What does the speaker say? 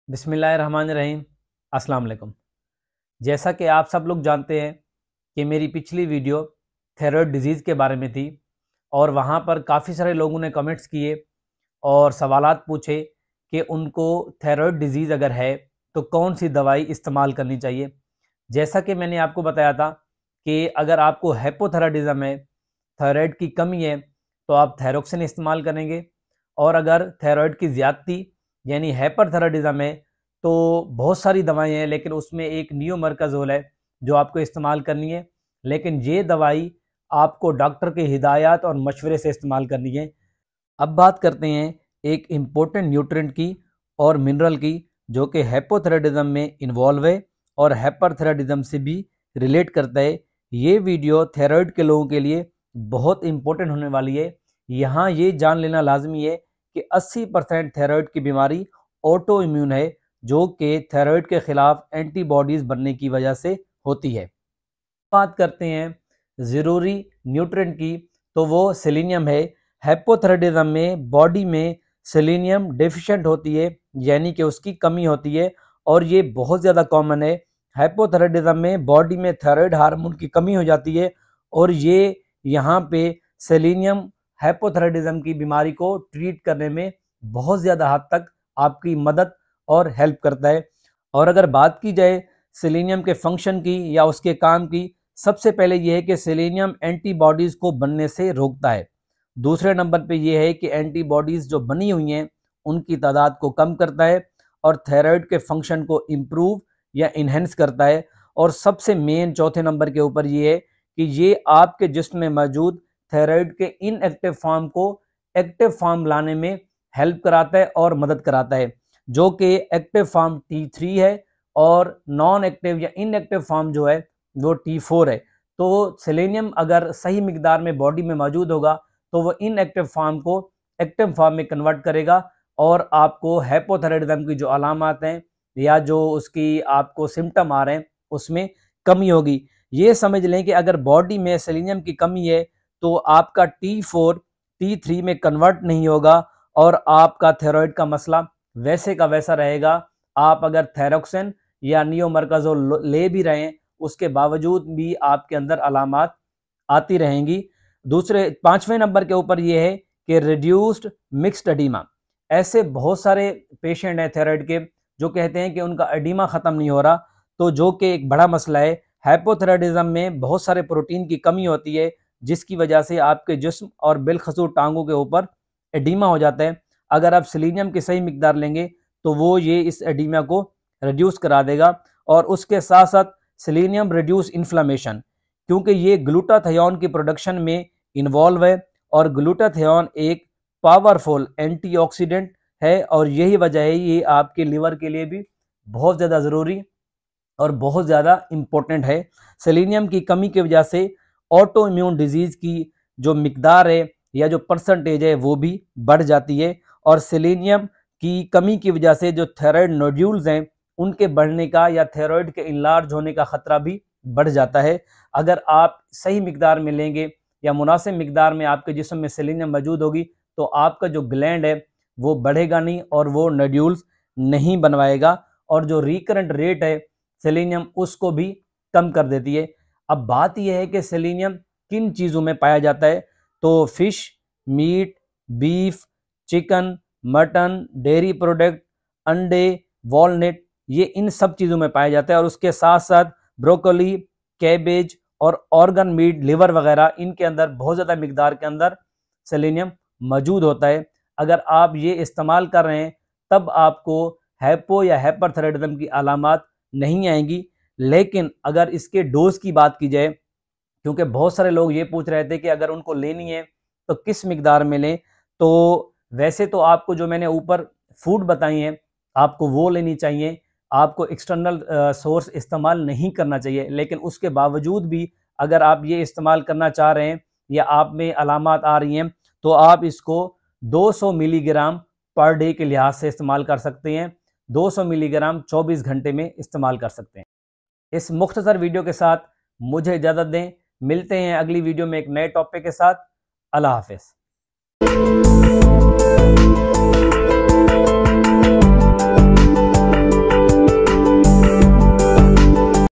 बिस्मिल्लाहिर्रहमानिर्रहीम। अस्सलाम वालेकुम। जैसा कि आप सब लोग जानते हैं कि मेरी पिछली वीडियो थायराइड डिज़ीज़ के बारे में थी और वहाँ पर काफ़ी सारे लोगों ने कमेंट्स किए और सवालात पूछे कि उनको थायराइड डिज़ीज़ अगर है तो कौन सी दवाई इस्तेमाल करनी चाहिए। जैसा कि मैंने आपको बताया था कि अगर आपको हाइपोथायराइडिज़्म है, थायराइड की कमी है, तो आप थायरोक्सिन इस्तेमाल करेंगे और अगर थायराइड की ज़्यादती यानी हाइपरथायराइडिज़्म है तो बहुत सारी दवाएँ हैं, लेकिन उसमें एक नियोमर्काज़ोल है जो आपको इस्तेमाल करनी है। लेकिन ये दवाई आपको डॉक्टर की हिदायत और मशवरे से इस्तेमाल करनी है। अब बात करते हैं एक इम्पोर्टेंट न्यूट्रिएंट की और मिनरल की जो कि हाइपोथायराइडिज्म में इन्वॉल्व है और हाइपरथायराइडिज्म से भी रिलेट करता है। ये वीडियो थायराइड के लोगों के लिए बहुत इंपॉर्टेंट होने वाली है। यहाँ ये जान लेना लाजमी है कि 80% थायराइड की बीमारी ऑटो इम्यून है जो कि थायराइड के खिलाफ एंटीबॉडीज़ बनने की वजह से होती है। बात करते हैं ज़रूरी न्यूट्रिएंट की, तो वो सेलेनियम है। हाइपोथायराइडिज्म में बॉडी में सेलेनियम डेफिशिएंट होती है यानी कि उसकी कमी होती है और ये बहुत ज़्यादा कॉमन है। हाइपोथायराइडिज्म में बॉडी में थायराइड हार्मोन की कमी हो जाती है और ये यहाँ पे सेलेनियम हाइपोथायराइडिज्म की बीमारी को ट्रीट करने में बहुत ज़्यादा हद तक आपकी मदद और हेल्प करता है। और अगर बात की जाए सेलेनियम के फंक्शन की या उसके काम की, सबसे पहले यह है कि सेलेनियम एंटीबॉडीज़ को बनने से रोकता है। दूसरे नंबर पे यह है कि एंटीबॉडीज़ जो बनी हुई हैं उनकी तादाद को कम करता है और थायराइड के फंक्शन को इम्प्रूव या इन्हेंस करता है। और सबसे मेन चौथे नंबर के ऊपर ये है कि ये आपके जिस्म में मौजूद थायराइड के इनएक्टिव फॉर्म को एक्टिव फॉर्म लाने में हेल्प कराता है और मदद कराता है, जो कि एक्टिव फॉर्म T3 है और नॉन एक्टिव या इनएक्टिव फॉर्म जो है वो T4 है। तो सेलेनियम अगर सही मिकदार में बॉडी में मौजूद होगा तो वो इनएक्टिव फॉर्म को एक्टिव फॉर्म में कन्वर्ट करेगा और आपको हाइपोथायराइडिज्म की जो अलामत हैं या जो उसकी आपको सिम्टम आ रहे हैं उसमें कमी होगी। ये समझ लें कि अगर बॉडी में सेलेनियम की कमी है तो आपका T4 T3 में कन्वर्ट नहीं होगा और आपका थायराइड का मसला वैसे का वैसा रहेगा। आप अगर थायरोक्सिन या नियोमर्काज़ोल ले भी रहे हैं उसके बावजूद भी आपके अंदर अलामत आती रहेंगी। दूसरे पांचवें नंबर के ऊपर ये है कि रिड्यूस्ड मिक्स्ड एडीमा। ऐसे बहुत सारे पेशेंट हैं थायराइड के जो कहते हैं कि उनका एडीमा ख़त्म नहीं हो रहा, तो जो कि एक बड़ा मसला है। हाइपोथायराइडिज्म में बहुत सारे प्रोटीन की कमी होती है जिसकी वजह से आपके जिस्म और बिलखसूस टांगों के ऊपर एडीमा हो जाता है। अगर आप सेलेनियम की सही मिकदार लेंगे तो वो ये इस एडीमा को रिड्यूस करा देगा। और उसके साथ साथ सेलेनियम रिड्यूस इन्फ्लामेशन, क्योंकि ये ग्लूटाथियोन की प्रोडक्शन में इन्वॉल्व है और ग्लूटाथियोन एक पावरफुल एंटीऑक्सीडेंट है और यही वजह है ये आपके लिवर के लिए भी बहुत ज़्यादा ज़रूरी और बहुत ज़्यादा इम्पोर्टेंट है। सेलेनियम की कमी की वजह से ऑटो इम्यून डिजीज़ की जो मिकदार है या जो परसेंटेज है वो भी बढ़ जाती है और सेलेनियम की कमी की वजह से जो थायराइड नोड्यूल्स हैं उनके बढ़ने का या थायराइड के इनलार्ज होने का ख़तरा भी बढ़ जाता है। अगर आप सही मिकदार में लेंगे या मुनासिब मिकदार में आपके जिस्म में सेलेनियम मौजूद होगी तो आपका जो ग्लैंड है वो बढ़ेगा नहीं और वो नोड्यूल्स नहीं बनवाएगा और जो रिकरेंट रेट है सेलेनियम उसको भी कम कर देती है। अब बात यह है कि सेलेनियम किन चीज़ों में पाया जाता है, तो fish, meat, beef, chicken, mutton, dairy product, अंडे, वॉलनट, ये इन सब चीज़ों में पाया जाता है। और उसके साथ साथ ब्रोकोली, कैबेज और ऑर्गन मीट, लिवर वगैरह, इनके अंदर बहुत ज़्यादा मिकदार के अंदर सेलेनियम मौजूद होता है। अगर आप ये इस्तेमाल कर रहे हैं तब आपको हाइपो या हाइपरथायराइडिज्म की अलामत नहीं आएंगी। लेकिन अगर इसके डोज की बात की जाए, क्योंकि बहुत सारे लोग ये पूछ रहे थे कि अगर उनको लेनी है तो किस मिकदार में लें, तो वैसे तो आपको जो मैंने ऊपर फूड बताई हैं आपको वो लेनी चाहिए। आपको एक्सटर्नल सोर्स इस्तेमाल नहीं करना चाहिए, लेकिन उसके बावजूद भी अगर आप ये इस्तेमाल करना चाह रहे हैं या आप में अलामत आ रही हैं तो आप इसको 200 मिलीग्राम पर डे के लिहाज से इस्तेमाल कर सकते हैं। 200 मिलीग्राम 24 घंटे में इस्तेमाल कर सकते हैं। इस मुख्तसर वीडियो के साथ मुझे इजाज़त दें। मिलते हैं अगली वीडियो में एक नए टॉपिक के साथ। अल्लाह हाफिज़।